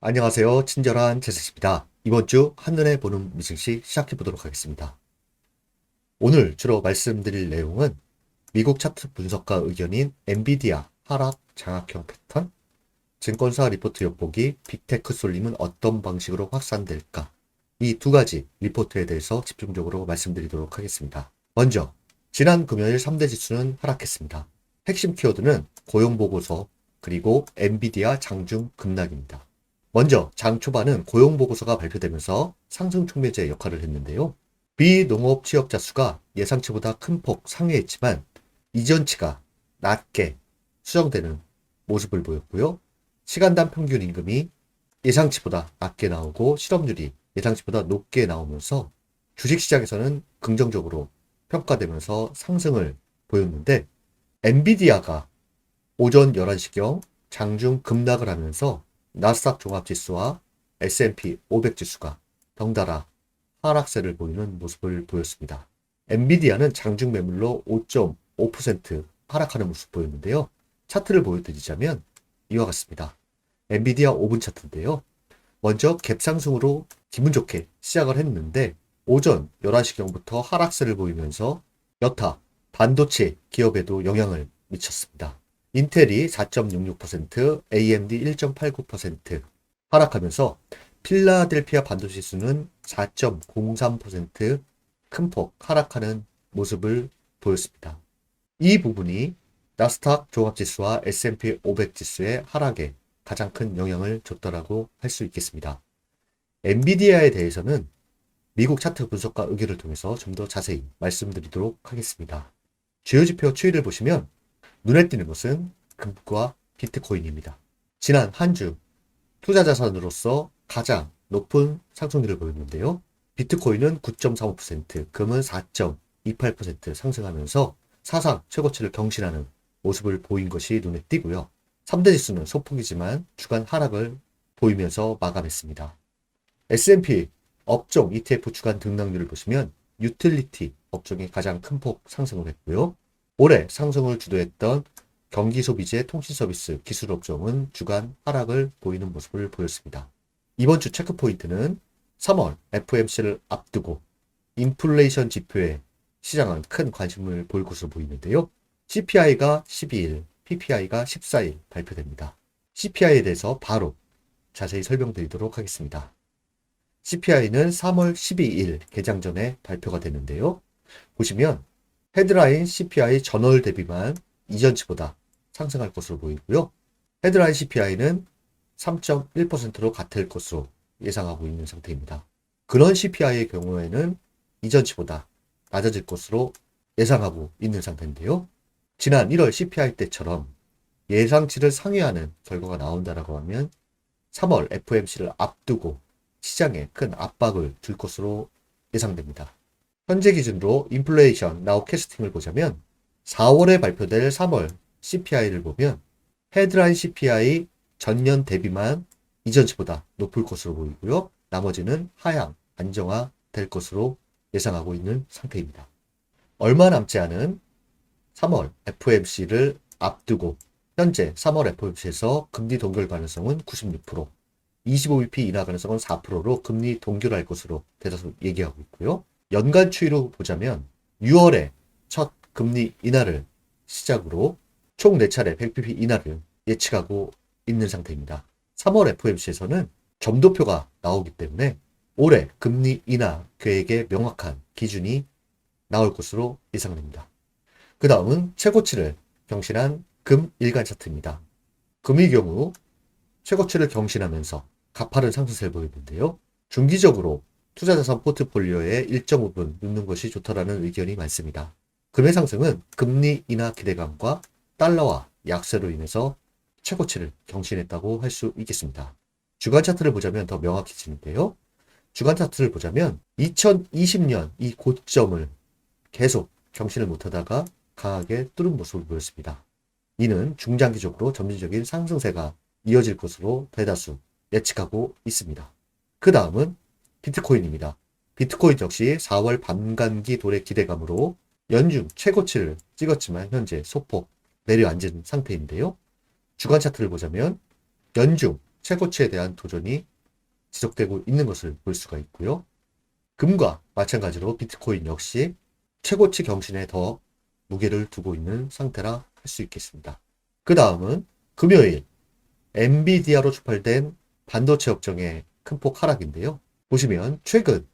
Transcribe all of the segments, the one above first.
안녕하세요. 친절한 제스입니다. 이번 주 한눈에 보는 미증시 시작해 보도록 하겠습니다. 오늘 주로 말씀드릴 내용은 미국 차트 분석가 의견인 엔비디아 하락 장악형 패턴, 증권사 리포트 엿보기 빅테크 쏠림은 어떤 방식으로 확산될까? 이 두 가지 리포트에 대해서 집중적으로 말씀드리도록 하겠습니다. 먼저 지난 금요일 3대 지수는 하락했습니다. 핵심 키워드는 고용보고서 그리고 엔비디아 장중 급락입니다. 먼저 장 초반은 고용보고서가 발표되면서 상승 촉매제 역할을 했는데요. 비농업 취업자 수가 예상치보다 큰 폭 상회했지만 이전치가 낮게 수정되는 모습을 보였고요. 시간당 평균 임금이 예상치보다 낮게 나오고 실업률이 예상치보다 높게 나오면서 주식시장에서는 긍정적으로 평가되면서 상승을 보였는데 엔비디아가 오전 11시경 장중 급락을 하면서 나스닥 종합지수와 S&P 500지수가 덩달아 하락세를 보이는 모습을 보였습니다. 엔비디아는 장중 매물로 5.5% 하락하는 모습 보였는데요. 차트를 보여드리자면 이와 같습니다. 엔비디아 5분 차트인데요. 먼저 갭상승으로 기분 좋게 시작을 했는데 오전 11시경부터 하락세를 보이면서 여타 반도체 기업에도 영향을 미쳤습니다. 인텔이 4.66%, AMD 1.89% 하락하면서 필라델피아 반도체 지수는 4.03% 큰 폭 하락하는 모습을 보였습니다. 이 부분이 나스닥 종합지수와 S&P 500지수의 하락에 가장 큰 영향을 줬다라고 할 수 있겠습니다. 엔비디아에 대해서는 미국 차트 분석가 의견을 통해서 좀 더 자세히 말씀드리도록 하겠습니다. 주요 지표 추이를 보시면 눈에 띄는 것은 금과 비트코인입니다. 지난 한 주 투자 자산으로서 가장 높은 상승률을 보였는데요. 비트코인은 9.35%, 금은 4.28% 상승하면서 사상 최고치를 경신하는 모습을 보인 것이 눈에 띄고요. 3대 지수는 소폭이지만 주간 하락을 보이면서 마감했습니다. S&P 업종 ETF 주간 등락률을 보시면 유틸리티 업종이 가장 큰 폭 상승을 했고요. 올해 상승을 주도했던 경기소비재 통신서비스 기술업종은 주간 하락을 보이는 모습을 보였습니다. 이번 주 체크포인트는 3월 FOMC를 앞두고 인플레이션 지표에 시장은 큰 관심을 보일 것으로 보이는데요. CPI가 12일, PPI가 14일 발표됩니다. CPI에 대해서 바로 자세히 설명드리도록 하겠습니다. CPI는 3월 12일 개장 전에 발표가 되는데요. 보시면 헤드라인 CPI 전월 대비만 이전치보다 상승할 것으로 보이고요. 헤드라인 CPI는 3.1%로 같을 것으로 예상하고 있는 상태입니다. 그런 CPI의 경우에는 이전치보다 낮아질 것으로 예상하고 있는 상태인데요. 지난 1월 CPI 때처럼 예상치를 상회하는 결과가 나온다라고 하면 3월 FOMC를 앞두고 시장에 큰 압박을 줄 것으로 예상됩니다. 현재 기준으로 인플레이션 나우 캐스팅을 보자면 4월에 발표될 3월 CPI를 보면 헤드라인 CPI 전년 대비만 이전치보다 높을 것으로 보이고요. 나머지는 하향 안정화 될 것으로 예상하고 있는 상태입니다. 얼마 남지 않은 3월 FOMC를 앞두고 현재 3월 FOMC에서 금리 동결 가능성은 96%, 25bp 인하 가능성은 4%로 금리 동결할 것으로 대다수 얘기하고 있고요. 연간 추이로 보자면 6월에 첫 금리 인하를 시작으로 총 4차례 100bp 인하를 예측하고 있는 상태입니다. 3월 FOMC에서는 점도표가 나오기 때문에 올해 금리 인하 계획의 명확한 기준이 나올 것으로 예상됩니다. 그 다음은 최고치를 경신한 금 일간 차트입니다. 금의 경우 최고치를 경신하면서 가파른 상승세를 보이는데요. 중기적으로 투자자산 포트폴리오에 일정 부분 넣는 것이 좋다라는 의견이 많습니다. 금의 상승은 금리 인하 기대감과 달러와 약세로 인해서 최고치를 경신했다고 할 수 있겠습니다. 주간 차트를 보자면 더 명확해지는데요. 주간 차트를 보자면 2020년 이 고점을 계속 경신을 못하다가 강하게 뚫은 모습을 보였습니다. 이는 중장기적으로 점진적인 상승세가 이어질 것으로 대다수 예측하고 있습니다. 그 다음은 비트코인입니다. 비트코인 역시 4월 반감기 도래 기대감으로 연중 최고치를 찍었지만 현재 소폭 내려앉은 상태인데요. 주간 차트를 보자면 연중 최고치에 대한 도전이 지속되고 있는 것을 볼 수가 있고요. 금과 마찬가지로 비트코인 역시 최고치 경신에 더 무게를 두고 있는 상태라 할 수 있겠습니다. 그 다음은 금요일 엔비디아로 추발된 반도체 업종의 큰 폭 하락인데요. 보시면 최근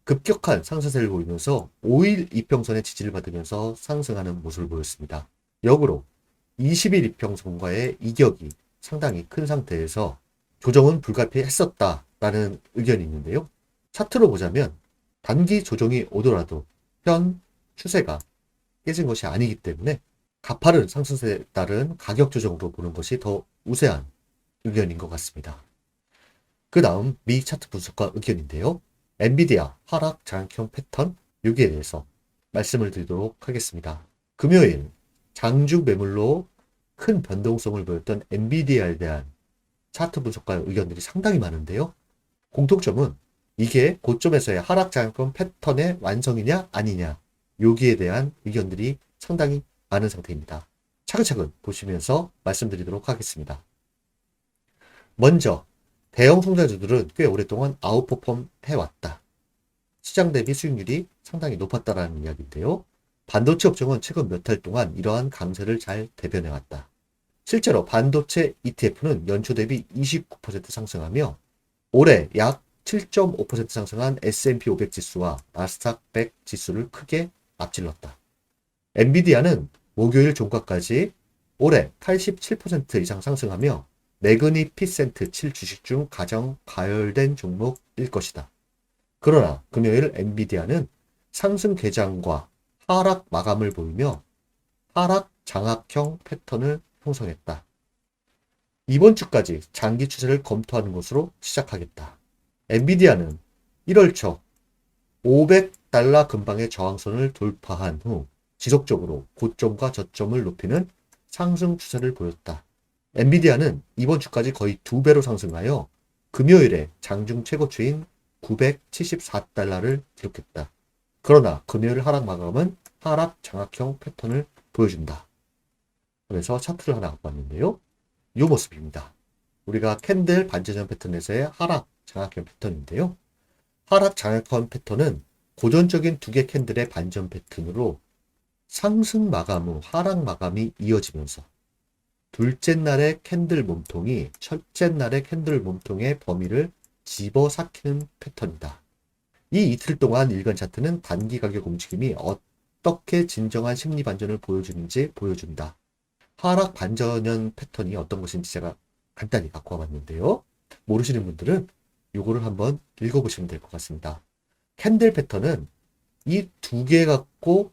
급격한 상승세를 보이면서 5일 이평선의 지지를 받으면서 상승하는 모습을 보였습니다. 역으로 20일 이평선과의 이격이 상당히 큰 상태에서 조정은 불가피했었다라는 의견이 있는데요. 차트로 보자면 단기 조정이 오더라도 현 추세가 깨진 것이 아니기 때문에 가파른 상승세에 따른 가격 조정으로 보는 것이 더 우세한 의견인 것 같습니다. 그 다음 미 차트 분석과 의견인데요. 엔비디아 하락 장악형 패턴 여기에 대해서 말씀을 드리도록 하겠습니다. 금요일 장중 매물로 큰 변동성을 보였던 엔비디아에 대한 차트 분석과 의견들이 상당히 많은데요. 공통점은 이게 고점에서의 하락 장악형 패턴의 완성이냐 아니냐 여기에 대한 의견들이 상당히 많은 상태입니다. 차근차근 보시면서 말씀드리도록 하겠습니다. 먼저 대형 성장주들은 꽤 오랫동안 아웃퍼폼 해왔다. 시장 대비 수익률이 상당히 높았다라는 이야기인데요. 반도체 업종은 최근 몇 달 동안 이러한 강세를 잘 대변해왔다. 실제로 반도체 ETF는 연초 대비 29% 상승하며 올해 약 7.5% 상승한 S&P 500 지수와 나스닥 100 지수를 크게 앞질렀다. 엔비디아는 목요일 종가까지 올해 87% 이상 상승하며 매그니피센트 7 주식 중 가장 가열된 종목일 것이다. 그러나 금요일 엔비디아는 상승 개장과 하락 마감을 보이며 하락 장악형 패턴을 형성했다. 이번 주까지 장기 추세를 검토하는 것으로 시작하겠다. 엔비디아는 1월 초 500달러 근방의 저항선을 돌파한 후 지속적으로 고점과 저점을 높이는 상승 추세를 보였다. 엔비디아는 이번 주까지 거의 2배로 상승하여 금요일에 장중 최고치인 974달러를 기록했다. 그러나 금요일 하락 마감은 하락 장악형 패턴을 보여준다. 그래서 차트를 하나 갖고 왔는데요. 이 모습입니다. 우리가 캔들 반전형 패턴에서의 하락 장악형 패턴인데요. 하락 장악형 패턴은 고전적인 두 개 캔들의 반전 패턴으로 상승 마감 후 하락 마감이 이어지면서 둘째 날의 캔들 몸통이 첫째 날의 캔들 몸통의 범위를 집어삼키는 패턴이다. 이 이틀 동안 일간 차트는 단기 가격 움직임이 어떻게 진정한 심리 반전을 보여주는지 보여준다. 하락 반전형 패턴이 어떤 것인지 제가 간단히 갖고 와봤는데요. 모르시는 분들은 이거를 한번 읽어보시면 될 것 같습니다. 캔들 패턴은 이 두 개 갖고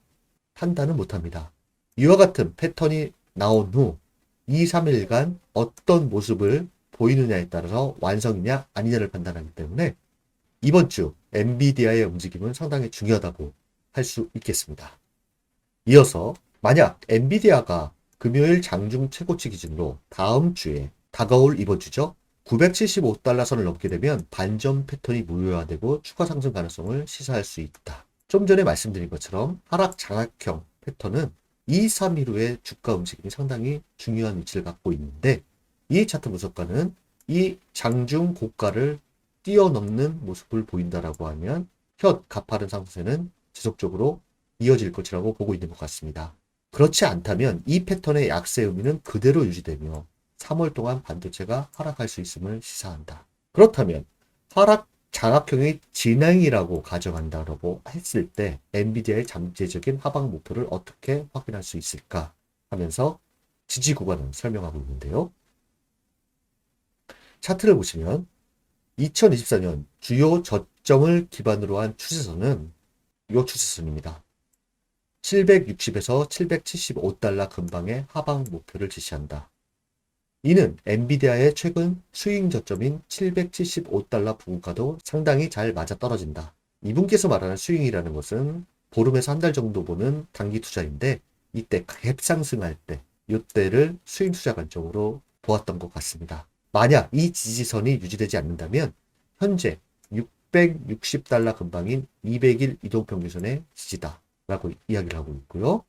판단은 못합니다. 이와 같은 패턴이 나온 후 2, 3일간 어떤 모습을 보이느냐에 따라서 완성이냐 아니냐를 판단하기 때문에 이번 주 엔비디아의 움직임은 상당히 중요하다고 할 수 있겠습니다. 이어서 만약 엔비디아가 금요일 장중 최고치 기준으로 다음 주에 다가올 이번 주죠. 975달러 선을 넘게 되면 반전 패턴이 무효화되고 추가 상승 가능성을 시사할 수 있다. 좀 전에 말씀드린 것처럼 하락 장악형 패턴은 2, 3일 후에 주가 움직임이 상당히 중요한 위치를 갖고 있는데 이 차트 분석가는 이 장중 고가를 뛰어넘는 모습을 보인다라고 하면 현 가파른 상승세는 지속적으로 이어질 것이라고 보고 있는 것 같습니다. 그렇지 않다면 이 패턴의 약세 의미는 그대로 유지되며 3월 동안 반도체가 하락할 수 있음을 시사한다. 그렇다면 하락 장악형의 진행이라고 가정한다고 했을 때 엔비디아의 잠재적인 하방 목표를 어떻게 확인할 수 있을까 하면서 지지 구간을 설명하고 있는데요. 차트를 보시면 2024년 주요 저점을 기반으로 한 추세선은 이 추세선입니다. 760에서 775달러 근방의 하방 목표를 지시한다. 이는 엔비디아의 최근 수익 저점인 775달러 부근가도 상당히 잘 맞아떨어진다. 이분께서 말하는 수익이라는 것은 보름에서 한 달 정도 보는 단기 투자인데 이때 갭상승할 때 이때를 수익 투자 관점으로 보았던 것 같습니다. 만약 이 지지선이 유지되지 않는다면 현재 660달러 근방인 200일 이동평균선의 지지다 라고 이야기를 하고 있고요.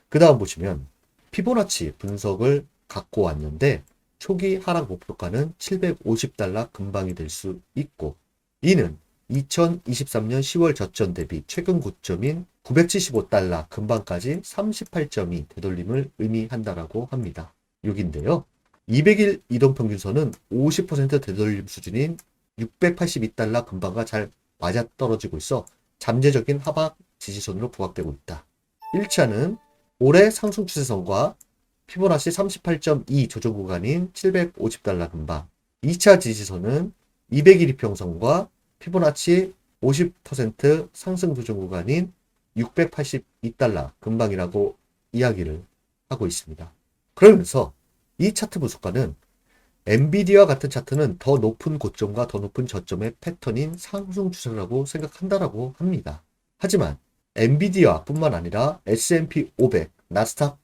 그 다음 보시면 피보나치 분석을 갖고 왔는데 초기 하락 목표가는 $750 근방이 될 수 있고, 이는 2023년 10월 저점 대비 최근 고점인 $975 근방까지 38점이 되돌림을 의미한다라고 합니다. 6인데요. 200일 이동평균선은 50% 되돌림 수준인 $682 근방과 잘 맞아떨어지고 있어 잠재적인 하락 지지선으로 부각되고 있다. 1차는 올해 상승 추세선과 피보나치 38.2 조정 구간인 $750 근방, 2차 지지선은 200일 이평선과 피보나치 50% 상승 조정 구간인 $682 근방이라고 이야기를 하고 있습니다. 그러면서 이 차트 분석가는 엔비디아와 같은 차트는 더 높은 고점과 더 높은 저점의 패턴인 상승 추세라고 생각한다라고 합니다. 하지만 엔비디아뿐만 아니라 S&P 500, 나스닥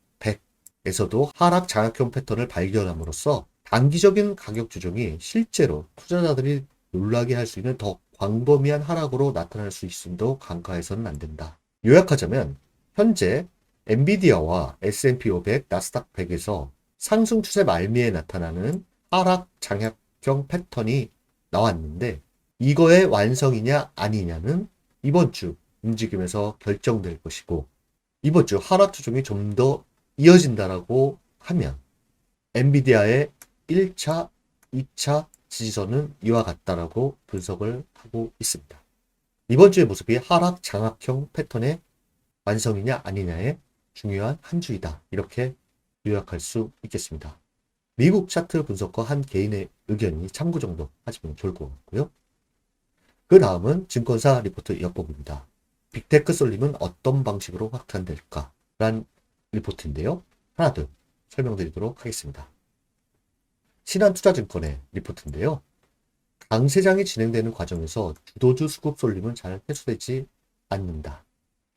100에서도 하락 장악형 패턴을 발견함으로써 단기적인 가격 조정이 실제로 투자자들이 놀라게 할 수 있는 더 광범위한 하락으로 나타날 수 있음도 간과해서는 안 된다. 요약하자면 현재 엔비디아와 S&P 500, 나스닥 100에서 상승 추세 말미에 나타나는 하락 장악형 패턴이 나왔는데, 이거의 완성이냐 아니냐는 이번 주 움직임에서 결정될 것이고, 이번 주 하락 조정이 좀 더 이어진다라고 하면 엔비디아의 1차, 2차 지지선은 이와 같다라고 분석을 하고 있습니다. 이번 주의 모습이 하락 장악형 패턴의 완성이냐 아니냐의 중요한 한 주이다, 이렇게 요약할 수 있겠습니다. 미국 차트 분석과 한 개인의 의견이 참고 정도 하시면 좋을 것 같고요. 그 다음은 증권사 리포트 엿봅니다. 빅테크 쏠림은 어떤 방식으로 확산될까? 란 리포트인데요. 하나 둘 설명드리도록 하겠습니다. 신한투자증권의 리포트인데요. 강세장이 진행되는 과정에서 주도주 수급 쏠림은 잘 해소되지 않는다.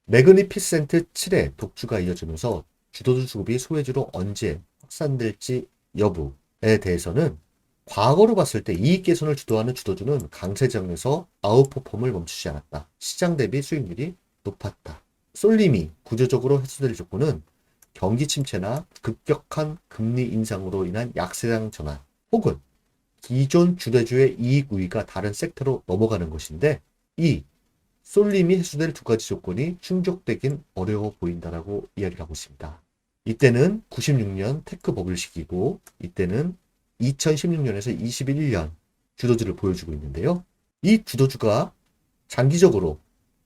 매그니피센트 7의 독주가 이어지면서 주도주 수급이 소외주로 언제 확산될지 여부에 대해서는 과거로 봤을 때 이익 개선을 주도하는 주도주는 강세장에서 아웃퍼폼을 멈추지 않았다. 시장 대비 수익률이 높았다. 쏠림이 구조적으로 해소될 조건은 경기 침체나 급격한 금리 인상으로 인한 약세장 전환, 혹은 기존 주대주의 이익 우위가 다른 섹터로 넘어가는 것인데, 이 쏠림이 해소될 두 가지 조건이 충족되긴 어려워 보인다라고 이야기를 하고 있습니다. 이때는 96년 테크 버블 시기고, 이때는 2016년에서 21년 주도주를 보여주고 있는데요. 이 주도주가 장기적으로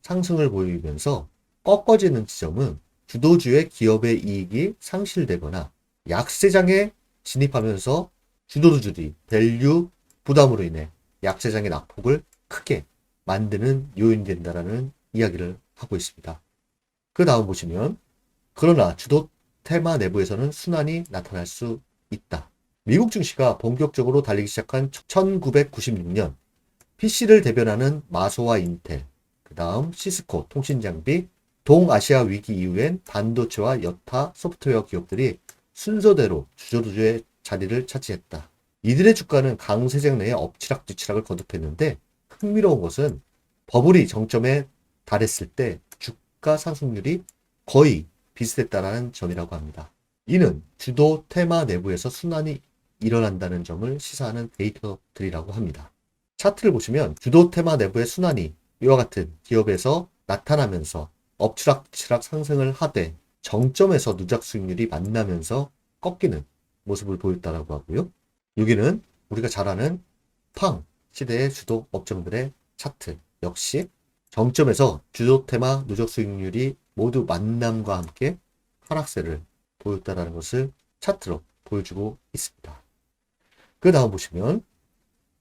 상승을 보이면서 꺾어지는 지점은 주도주의 기업의 이익이 상실되거나 약세장에 진입하면서 주도주들이 밸류 부담으로 인해 약세장의 낙폭을 크게 만드는 요인이 된다라는 이야기를 하고 있습니다. 그 다음 보시면, 그러나 주도 테마 내부에서는 순환이 나타날 수 있다. 미국 증시가 본격적으로 달리기 시작한 1996년, PC를 대변하는 마소와 인텔, 그 다음 시스코 통신장비, 동아시아 위기 이후엔 반도체와 여타 소프트웨어 기업들이 순서대로 주도주의 자리를 차지했다. 이들의 주가는 강세장 내에 엎치락뒤치락을 거듭했는데, 흥미로운 것은 버블이 정점에 달했을 때 주가 상승률이 거의 비슷했다라는 점이라고 합니다. 이는 주도 테마 내부에서 순환이 일어난다는 점을 시사하는 데이터들이라고 합니다. 차트를 보시면 주도 테마 내부의 순환이 이와 같은 기업에서 나타나면서 엎치락뒤치락 상승을 하되 정점에서 누적 수익률이 만나면서 꺾이는 모습을 보였다라고 하고요. 여기는 우리가 잘 아는 팡 시대의 주도 업종들의 차트, 역시 정점에서 주도 테마 누적 수익률이 모두 만남과 함께 하락세를 보였다라는 것을 차트로 보여주고 있습니다. 그 다음 보시면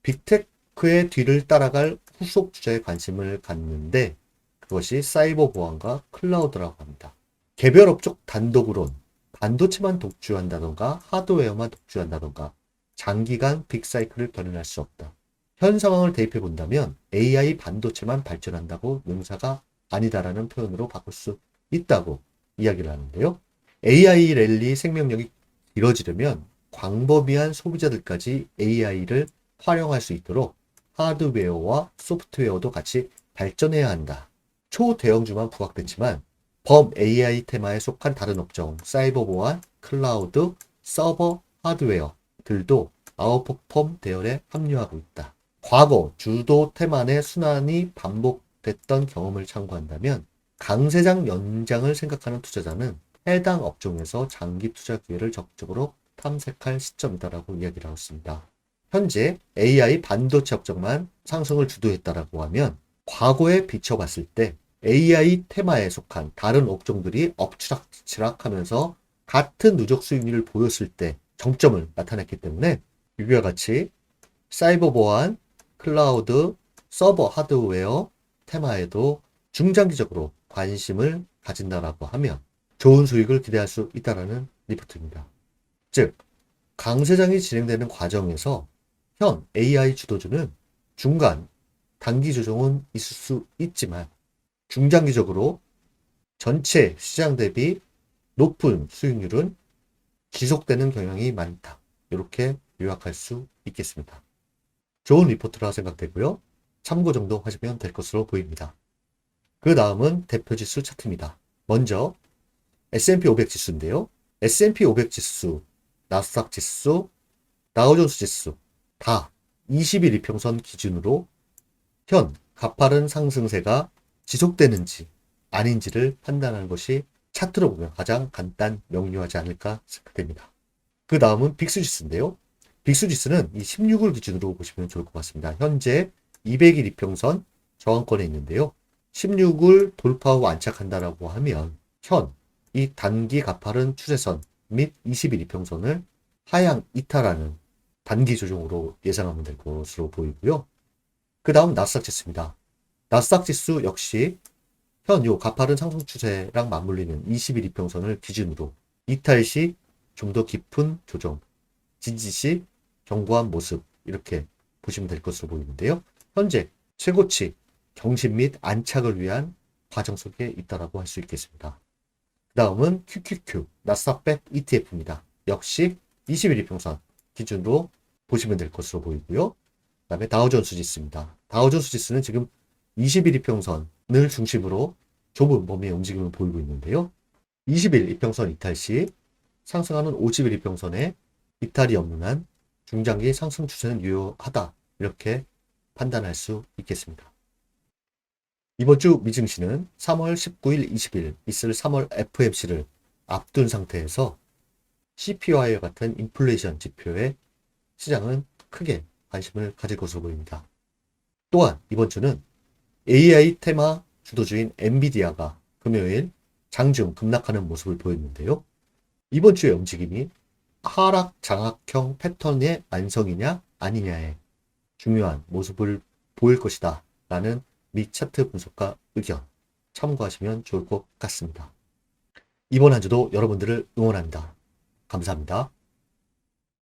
빅테크의 뒤를 따라갈 후속 주자에 관심을 갖는데, 그것이 사이버 보안과 클라우드라고 합니다. 개별 업종 단독으론 반도체만 독주한다던가 하드웨어만 독주한다던가 장기간 빅사이클을 견인할 수 없다. 현 상황을 대입해 본다면 AI 반도체만 발전한다고 능사가 아니다라는 표현으로 바꿀 수 있다고 이야기를 하는데요. AI 랠리 생명력이 길어지려면 광범위한 소비자들까지 AI를 활용할 수 있도록 하드웨어와 소프트웨어도 같이 발전해야 한다. 초대형주만 부각됐지만 범 AI 테마에 속한 다른 업종, 사이버 보안, 클라우드, 서버, 하드웨어, 기업들도 아웃퍼폼 대열에 합류하고 있다. 과거 주도 테만의 순환이 반복됐던 경험을 참고한다면 강세장 연장을 생각하는 투자자는 해당 업종에서 장기 투자 기회를 적극적으로 탐색할 시점이다라고 이야기를 하고 있습니다. 현재 AI 반도체 업종만 상승을 주도했다라고 하면 과거에 비춰봤을 때 AI 테마에 속한 다른 업종들이 엎치락치락하면서 같은 누적 수익률을 보였을 때 정점을 나타냈기 때문에 이와 같이 사이버 보안, 클라우드, 서버 하드웨어 테마에도 중장기적으로 관심을 가진다라고 하면 좋은 수익을 기대할 수 있다는 리포트입니다. 즉, 강세장이 진행되는 과정에서 현 AI 주도주는 중간, 단기 조정은 있을 수 있지만 중장기적으로 전체 시장 대비 높은 수익률은 지속되는 경향이 많다. 이렇게 요약할 수 있겠습니다. 좋은 리포트라 생각되고요. 참고 정도 하시면 될 것으로 보입니다. 그 다음은 대표지수 차트입니다. 먼저 S&P 500 지수인데요. S&P 500 지수, 나스닥 지수, 다우존스 지수 다 20일 이평선 기준으로 현 가파른 상승세가 지속되는지 아닌지를 판단하는 것이 차트로 보면 가장 간단 명료하지 않을까 생각됩니다. 그 다음은 빅스지수인데요. 빅스지수는 이 16일 기준으로 보시면 좋을 것 같습니다. 현재 200일 이평선 저항권에 있는데요. 16을 돌파 후 안착한다라고 하면 현 이 단기 가파른 추세선 및 20일 이평선을 하향 이탈하는 단기 조정으로 예상하면 될 것으로 보이고요. 그 다음 나스닥 지수입니다. 나스닥 지수 역시 현 요 가파른 상승 추세랑 맞물리는 20일 이평선을 기준으로 이탈 시 좀 더 깊은 조정, 지지 시 견고한 모습 이렇게 보시면 될 것으로 보이는데요. 현재 최고치 경신 및 안착을 위한 과정 속에 있다라고 할 수 있겠습니다. 그 다음은 QQQ 나스닥 ETF입니다. 역시 21일 이평선 기준으로 보시면 될 것으로 보이고요. 그 다음에 다우존스 지수입니다. 다우존스 지수는 지금 21일 이평선을 중심으로 좁은 범위의 움직임을 보이고 있는데요. 20일 이평선 이탈 시 상승하는 50일 이평선에 이탈이 없는 한 중장기 상승 추세는 유효하다. 이렇게 판단할 수 있겠습니다. 이번 주 미증시는 3월 19일, 20일 있을 3월 FOMC를 앞둔 상태에서 CPI와 같은 인플레이션 지표에 시장은 크게 관심을 가질 것으로 보입니다. 또한 이번 주는 AI 테마 주도주인 엔비디아가 금요일 장중 급락하는 모습을 보였는데요. 이번 주의 움직임이 하락 장악형 패턴의 완성이냐 아니냐에 중요한 모습을 보일 것이다 라는 미 차트 분석가 의견 참고하시면 좋을 것 같습니다. 이번 한 주도 여러분들을 응원합니다. 감사합니다.